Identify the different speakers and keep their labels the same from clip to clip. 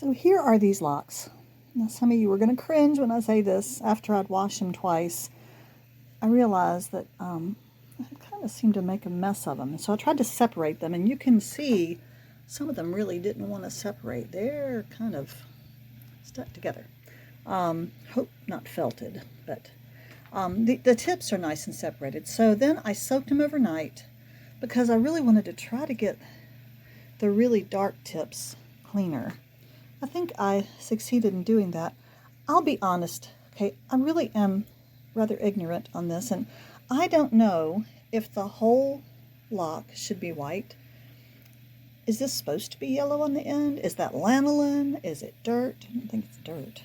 Speaker 1: So here are these locks. Now some of you are going to cringe when I say this. After I'd washed them twice, I realized that I kind of seemed to make a mess of them. And so I tried to separate them, and you can see some of them really didn't want to separate. They're kind of stuck together. Hope not felted, but the tips are nice and separated. So then I soaked them overnight because I really wanted to try to get the really dark tips cleaner. I think I succeeded in doing that. I'll be honest, okay, I really am rather ignorant on this, and I don't know if the whole lock should be white. Is this supposed to be yellow on the end? Is that lanolin? Is it dirt? I don't think it's dirt.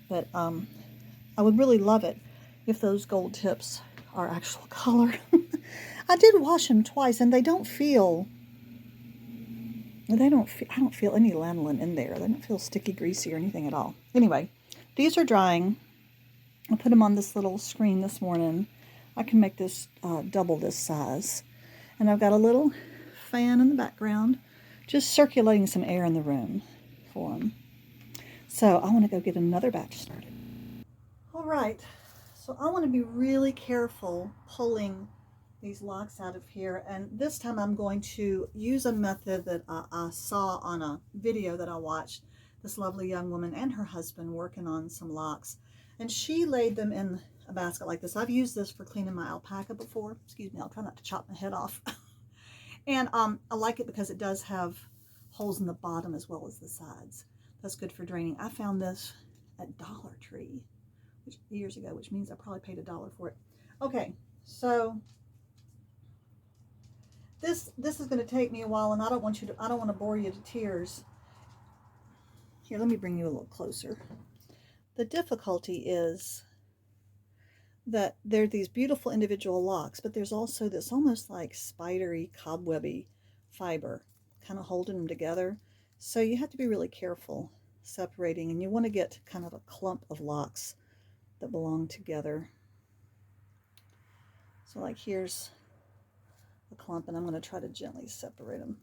Speaker 1: But I would really love it if those gold tips are actual color. I did wash them twice, and I don't feel any lanolin in there. They don't feel sticky, greasy, or anything at all. Anyway, these are drying. I put them on this little screen this morning. I can make this double this size. And I've got a little fan in the background, just circulating some air in the room for them. So I want to go get another batch started. All right, so I want to be really careful pulling these locks out of here, and this time I'm going to use a method that I saw on a video that I watched. This lovely young woman and her husband working on some locks, and she laid them in a basket like this. I've used this for cleaning my alpaca before. Excuse me, I'll try not to chop my head off. And I like it because it does have holes in the bottom as well as the sides. That's good for draining. I found this at Dollar Tree years ago, which means I probably paid $1 for it. Okay, so this is going to take me a while, and I don't want to bore you to tears. Here, let me bring you a little closer. The difficulty is that there are these beautiful individual locks, but there's also this almost like spidery, cobwebby fiber kind of holding them together. So you have to be really careful separating, and you want to get kind of a clump of locks that belong together. So like here's a clump, and I'm going to try to gently separate them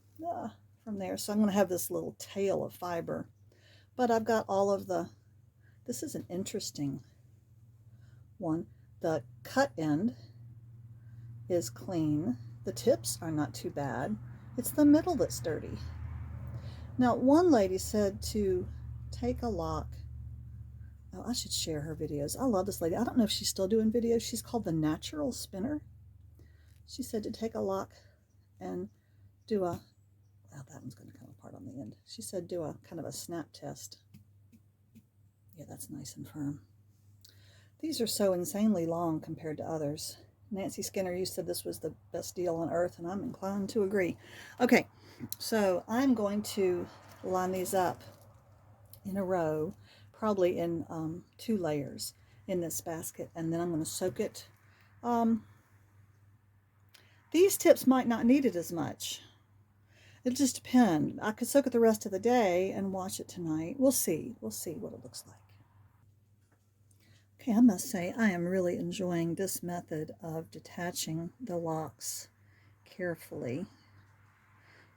Speaker 1: from there. So I'm going to have this little tail of fiber, but I've got all of this is an interesting one. The cut end is clean. The tips are not too bad. It's the middle that's dirty. Now, one lady said to take a lock. Oh, I should share her videos. I love this lady. I don't know if she's still doing videos. She's called The Natural Spinner. She said to take a lock and do well, that one's going to come apart on the end. She said do a kind of a snap test. Yeah, that's nice and firm. These are so insanely long compared to others. Nancy Skinner, you said this was the best deal on earth, and I'm inclined to agree. Okay, so I'm going to line these up in a row, probably in 2 layers in this basket, and then I'm going to soak it. These tips might not need it as much. It'll just depend. I could soak it the rest of the day and wash it tonight. We'll see. We'll see what it looks like. Okay, I must say I am really enjoying this method of detaching the locks carefully.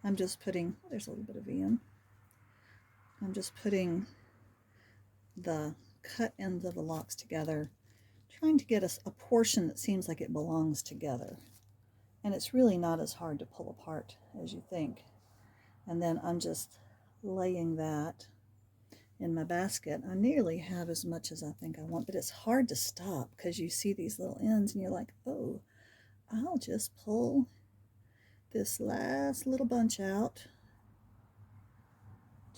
Speaker 1: I'm just putting, there's a little bit of VM. I'm just putting the cut ends of the locks together, trying to get a portion that seems like it belongs together. And it's really not as hard to pull apart as you think. And then I'm just laying that in my basket. I nearly have as much as I think I want, but it's hard to stop because you see these little ends and you're like, oh, I'll just pull this last little bunch out.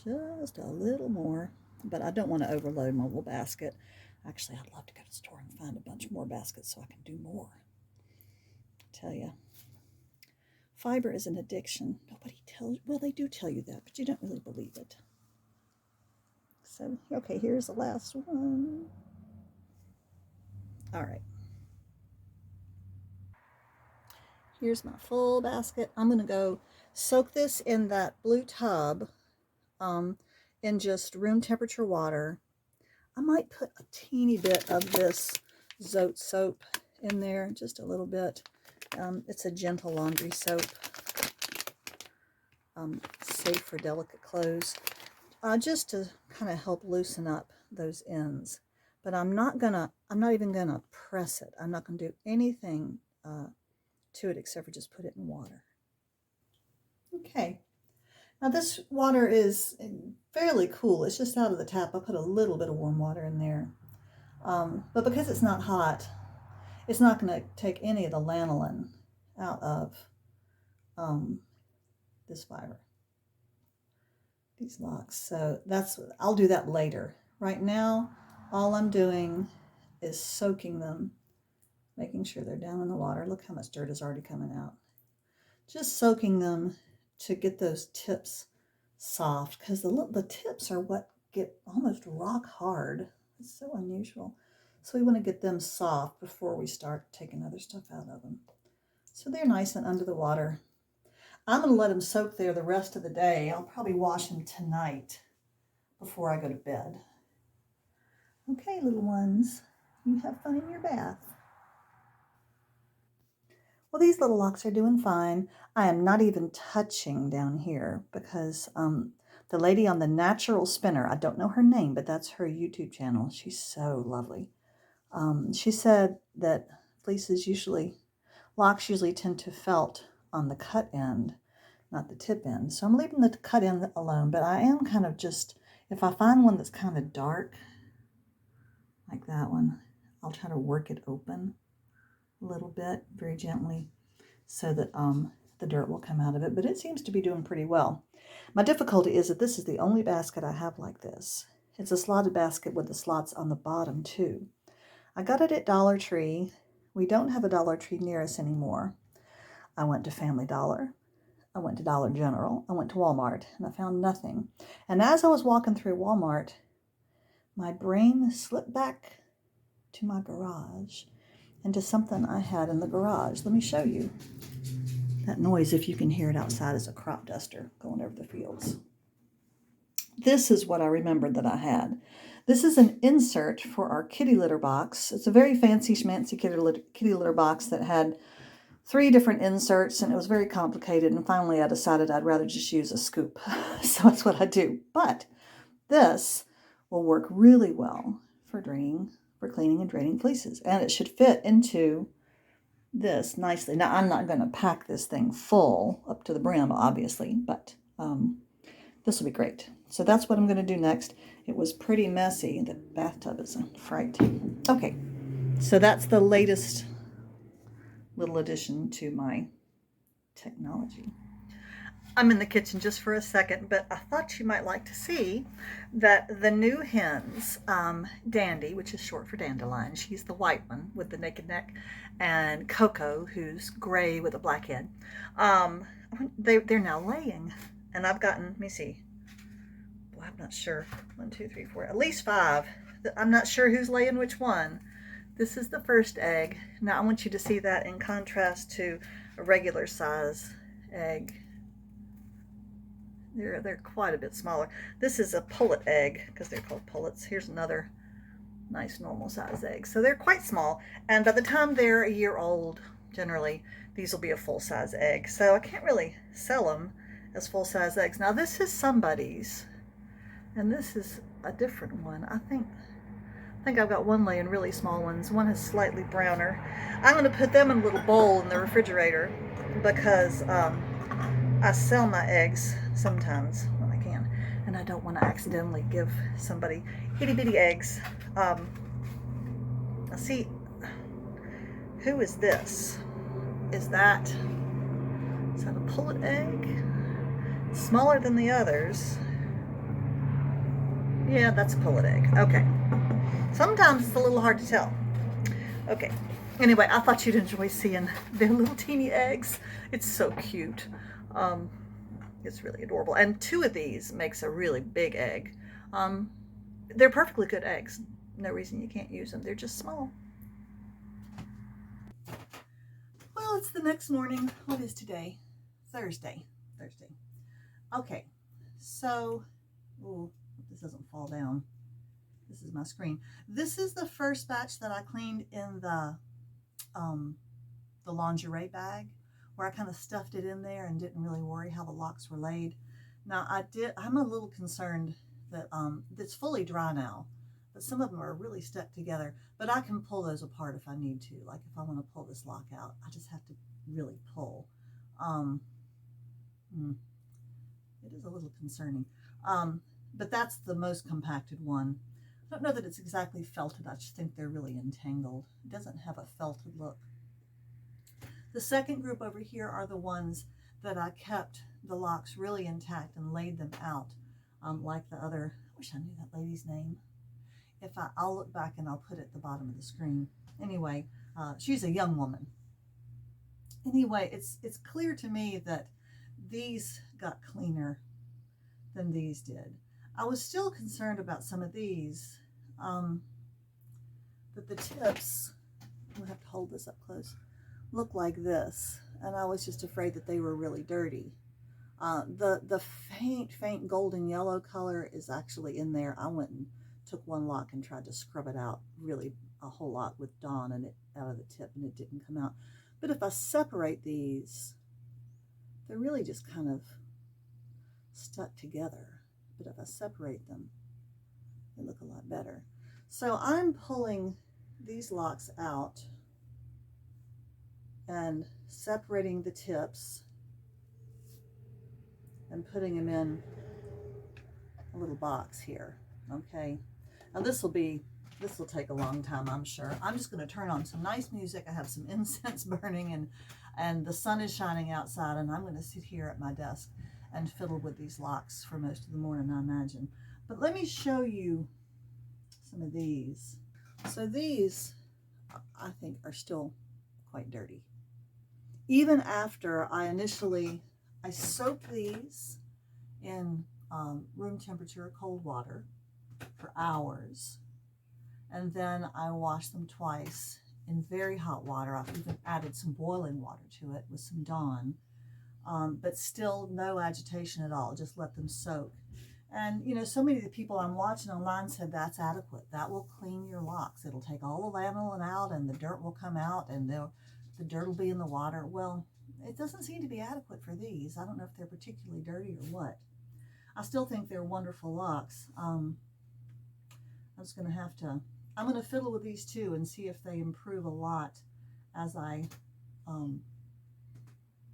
Speaker 1: Just a little more, but I don't want to overload my little basket. Actually, I'd love to go to the store and find a bunch more baskets so I can do more. I tell you, fiber is an addiction. Nobody tells, well, they do tell you that, but you don't really believe it. So, okay, here's the last one. All right. Here's my full basket. I'm going to go soak this in that blue tub in just room temperature water. I might put a teeny bit of this Zote soap in there, just a little bit. It's a gentle laundry soap, safe for delicate clothes. just to kind of help loosen up those ends. But I'm not even gonna press it. I'm not gonna do anything to it except for just put it in water. Okay. Now this water is fairly cool. It's just out of the tap. I put a little bit of warm water in there. But because it's not hot, it's not going to take any of the lanolin out of this fiber, these locks. So I'll do that later. Right now, all I'm doing is soaking them, making sure they're down in the water. Look how much dirt is already coming out. Just soaking them to get those tips soft, because the tips are what get almost rock hard. It's so unusual. So we want to get them soft before we start taking other stuff out of them. So they're nice and under the water. I'm going to let them soak there the rest of the day. I'll probably wash them tonight before I go to bed. Okay, little ones, you have fun in your bath. Well, these little locks are doing fine. I am not even touching down here because the lady on the Natural Spinner, I don't know her name, but that's her YouTube channel. She's so lovely. She said that locks usually tend to felt on the cut end, not the tip end. So I'm leaving the cut end alone, but I am kind of just, if I find one that's kind of dark, like that one, I'll try to work it open a little bit, very gently, so that the dirt will come out of it. But it seems to be doing pretty well. My difficulty is that this is the only basket I have like this. It's a slotted basket with the slots on the bottom too. I got it at Dollar Tree. We don't have a Dollar Tree near us anymore. I went to Family Dollar. I went to Dollar General. I went to Walmart, and I found nothing. And as I was walking through Walmart, my brain slipped back to my garage and to something I had in the garage. Let me show you. That noise, if you can hear it outside, is a crop duster going over the fields. This is what I remembered that I had. This is an insert for our kitty litter box. It's a very fancy schmancy kitty litter box that had 3 different inserts, and it was very complicated. And finally, I decided I'd rather just use a scoop. So that's what I do. But this will work really well for cleaning and draining fleeces. And it should fit into this nicely. Now, I'm not going to pack this thing full up to the brim, obviously, but this will be great. So that's what I'm going to do next. It was pretty messy. The bathtub is a fright. Okay, so that's the latest little addition to my technology. I'm in the kitchen just for a second, but I thought you might like to see that the new hens, Dandy, which is short for dandelion, she's the white one with the naked neck, and Coco, who's gray with a black head, they're now laying. And I've gotten, let me see, well, I'm not sure, 1, 2, 3, 4, at least 5. I'm not sure who's laying which one. This is the first egg. Now I want you to see that in contrast to a regular size egg. They're quite a bit smaller. This is a pullet egg because they're called pullets. Here's another nice normal size egg. So they're quite small, and by the time they're a year old, generally, these will be a full size egg. So I can't really sell them as full size eggs. Now this is somebody's, and this is a different one. I think I've got one laying really small ones. One is slightly browner. I'm going to put them in a little bowl in the refrigerator because I sell my eggs sometimes when I can, and I don't want to accidentally give somebody itty bitty eggs. See, who is this? Is that a pullet egg? It's smaller than the others. Yeah, that's a pullet egg. Okay. Sometimes it's a little hard to tell. Okay. Anyway, I thought you'd enjoy seeing their little teeny eggs. It's so cute. It's really adorable. And 2 of these makes a really big egg. They're perfectly good eggs. No reason you can't use them. They're just small. Well, it's the next morning. What is today? Thursday. Okay. So, oh, this doesn't fall down. This is my screen. This is the first batch that I cleaned in the lingerie bag, where I kind of stuffed it in there and didn't really worry how the locks were laid. Now I'm a little concerned that that's fully dry now, but some of them are really stuck together. But I can pull those apart if I need to. Like if I want to pull this lock out, I just have to really pull. It is a little concerning. But that's the most compacted one. I don't know that it's exactly felted. I just think they're really entangled. It doesn't have a felted look. The second group over here are the ones that I kept the locks really intact and laid them out like the other. I wish I knew that lady's name. I'll look back and I'll put it at the bottom of the screen. Anyway, she's a young woman. Anyway, it's clear to me that these got cleaner than these did. I was still concerned about some of these, that the tips, we'll have to hold this up close, look like this, and I was just afraid that they were really dirty. The faint golden yellow color is actually in there. I went and took one lock and tried to scrub it out really a whole lot with Dawn and it out of the tip, and it didn't come out. But if I separate these, they're really just kind of stuck together. But if I separate them, they look a lot better. So I'm pulling these locks out and separating the tips and putting them in a little box here. Okay, now this will take a long time, I'm sure. I'm just going to turn on some nice music. I have some incense burning and the sun is shining outside, and I'm going to sit here at my desk and fiddle with these locks for most of the morning, I imagine. But let me show you some of these. So these, I think, are still quite dirty. Even after I soaked these in room temperature cold water for hours, and then I washed them twice in very hot water. I've even added some boiling water to it with some Dawn. But still no agitation at all, just let them soak. And you know, so many of the people I'm watching online said that's adequate. That will clean your locks. It'll take all the lanolin out and the dirt will come out and the dirt will be in the water. Well, it doesn't seem to be adequate for these. I don't know if they're particularly dirty or what. I still think they're wonderful locks. I'm going to fiddle with these too and see if they improve a lot as I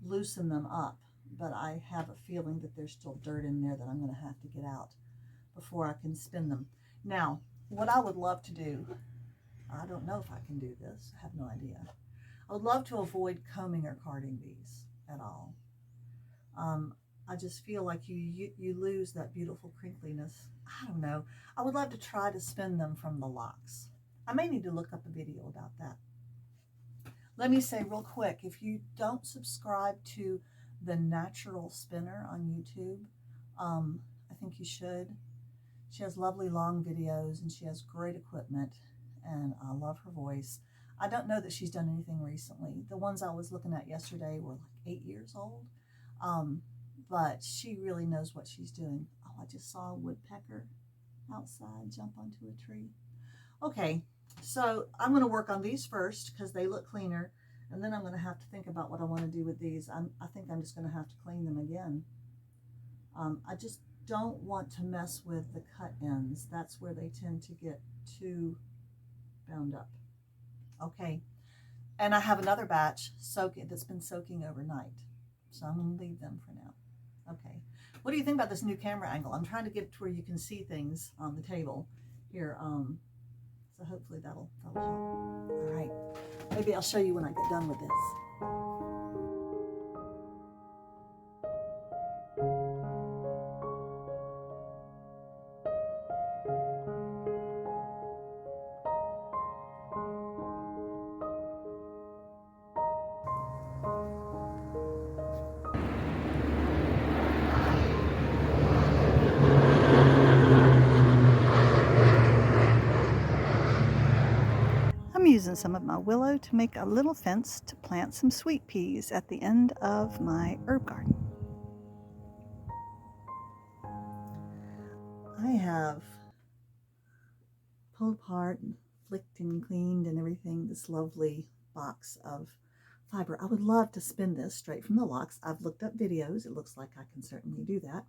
Speaker 1: loosen them up, but I have a feeling that there's still dirt in there that I'm going to have to get out before I can spin them. Now, what I would love to do, I don't know if I can do this, I have no idea. I would love to avoid combing or carding these at all. I just feel like you lose that beautiful crinkliness. I don't know. I would love to try to spin them from the locks. I may need to look up a video about that. Let me say real quick, if you don't subscribe to the Natural Spinner on YouTube, I think you should. She has lovely long videos and she has great equipment, and I love her voice. I don't know that she's done anything recently. The ones I was looking at yesterday were like 8 years old, but she really knows what she's doing. Oh, I just saw a woodpecker outside jump onto a tree. Okay. So I'm going to work on these first because they look cleaner, and then I'm going to have to think about what I want to do with these. I think I'm just going to have to clean them again. I just don't want to mess with the cut ends. That's where they tend to get too bound up. Okay, and I have another batch that's been soaking overnight, so I'm going to leave them for now. Okay, what do you think about this new camera angle? I'm trying to get it to where you can see things on the table here. So hopefully that'll help. All right, maybe I'll show you when I get done with this. I'm using some of my willow to make a little fence to plant some sweet peas at the end of my herb garden. I have pulled apart and flicked and cleaned and everything this lovely box of fiber. I would love to spin this straight from the locks. I've looked up videos. It looks like I can certainly do that.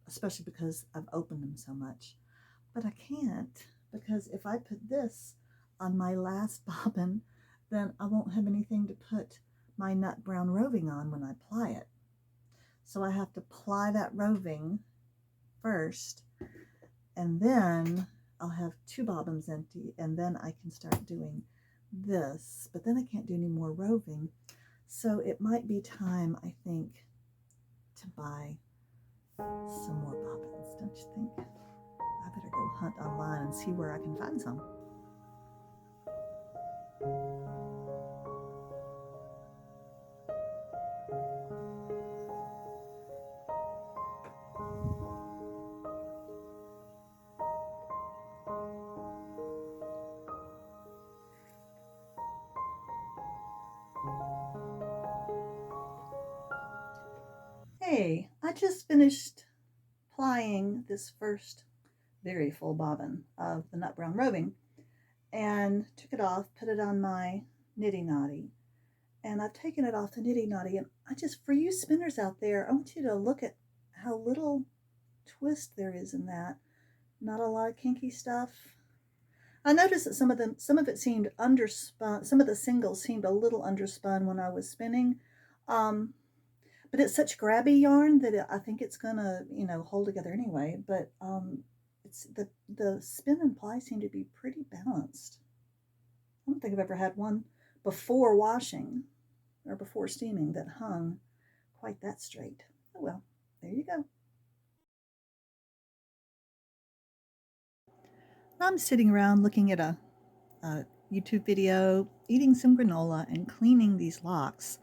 Speaker 1: especially because I've opened them so much. But I can't, because if I put this on my last bobbin, then I won't have anything to put my nut brown roving on when I ply it. So I have to ply that roving first, and then I'll have 2 bobbins empty, and then I can start doing this. But then I can't do any more roving. So it might be time, I think, to buy some more bobbins, don't you think? I better go hunt online and see where I can find some. Hey, I just finished plying this first very full bobbin of the nut brown roving and took it off, put it on my nitty knotty, and I've taken it off the nitty knotty. And I just, for you spinners out there, I want you to look at how little twist there is in that. Not a lot of kinky stuff. I noticed that some of it seemed underspun. Some of the singles seemed a little underspun when I was spinning. But it's such grabby yarn that I think it's gonna, hold together anyway. But it's the spin and ply seem to be pretty balanced. I don't think I've ever had one before washing or before steaming that hung quite that straight. Oh well, there you go. I'm sitting around looking at a YouTube video, eating some granola and cleaning these locks.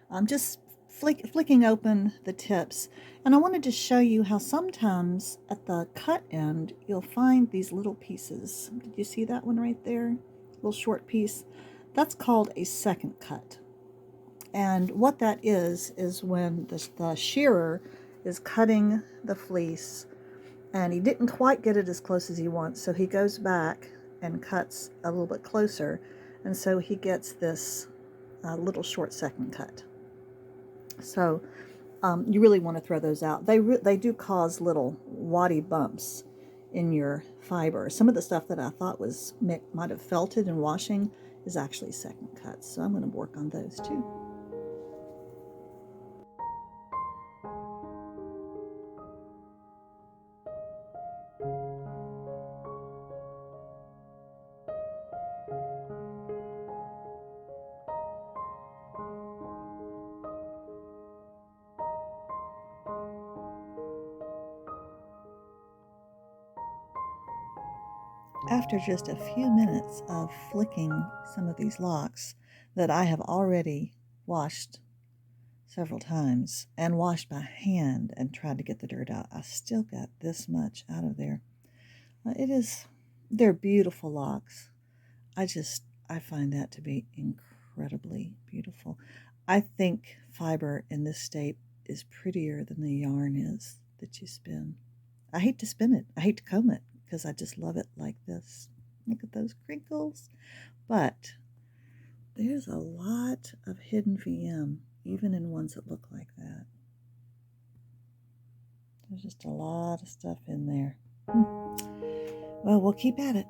Speaker 1: I'm just flicking open the tips, and I wanted to show you how sometimes at the cut end you'll find these little pieces. Did you see that one right there? Little short piece. That's called a second cut. And what that is when the shearer is cutting the fleece and he didn't quite get it as close as he wants, so he goes back and cuts a little bit closer, and so he gets this little short second cut. So you really want to throw those out. They do cause little waddy bumps in your fiber. Some of the stuff that I thought might have felted in washing is actually second cuts, so I'm going to work on those too. After just a few minutes of flicking some of these locks that I have already washed several times and washed by hand and tried to get the dirt out, I still got this much out of there. They're beautiful locks. I find that to be incredibly beautiful. I think fiber in this state is prettier than the yarn is that you spin. I hate to spin it. I hate to comb it because I just love it like this. Look at those crinkles. But there's a lot of hidden VM, even in ones that look like that. There's just a lot of stuff in there. Well, we'll keep at it.